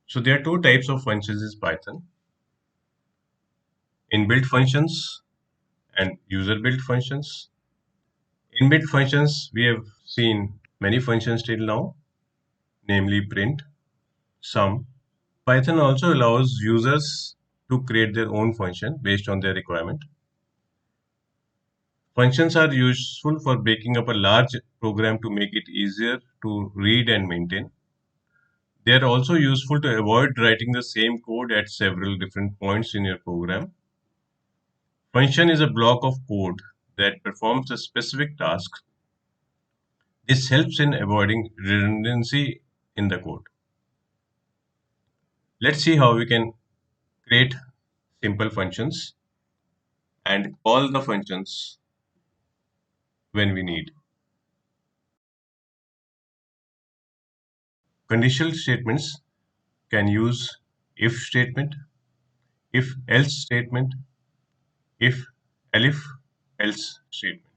So there are two types of functions in Python: inbuilt functions and user-built functions. Inbuilt functions, we have seen many functions till now, namely print, sum. Python also allows users to create their own function based on their requirement. Functions are useful for breaking up a large program to make it easier to read and maintain. They are also useful to avoid writing the same code at several different points in your program. Function is a block of code that performs a specific task. This helps in avoiding redundancy in the code. Let's see how we can create simple functions and call the functions when we need. Conditional statements can use if statement, if else statement, if elif else statement.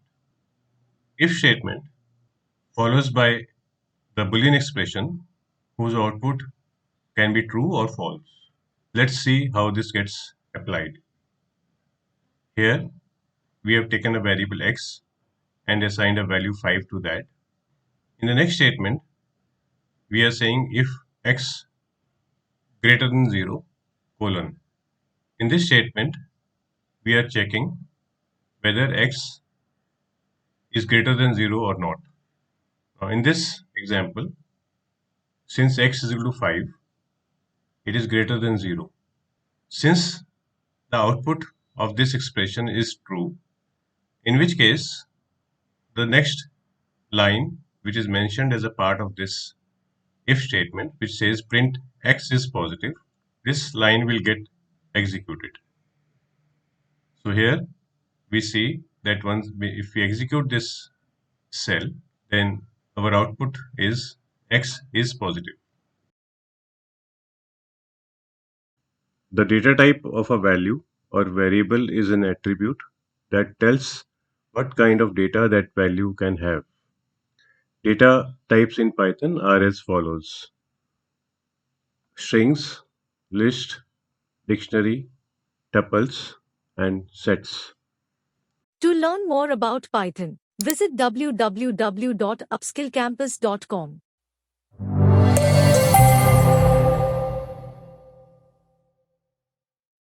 If statement follows by the Boolean expression whose output can be true or false. Let's see how this gets applied. Here we have taken a variable x and assigned a value 5 to that. In the next statement, we are saying if x greater than 0, colon. In this statement, we are checking whether x is greater than 0 or not. Now, in this example, since x is equal to 5, it is greater than 0. Since the output of this expression is true, in which case the next line, which is mentioned as a part of this if statement, which says print x is positive, this line will get executed. So here we see that if we execute this cell, then our output is x is positive. The data type of a value or variable is an attribute that tells what kind of data that value can have. Data types in Python are as follows: strings, list, dictionary, tuples, and sets. To learn more about Python, visit www.upskillcampus.com.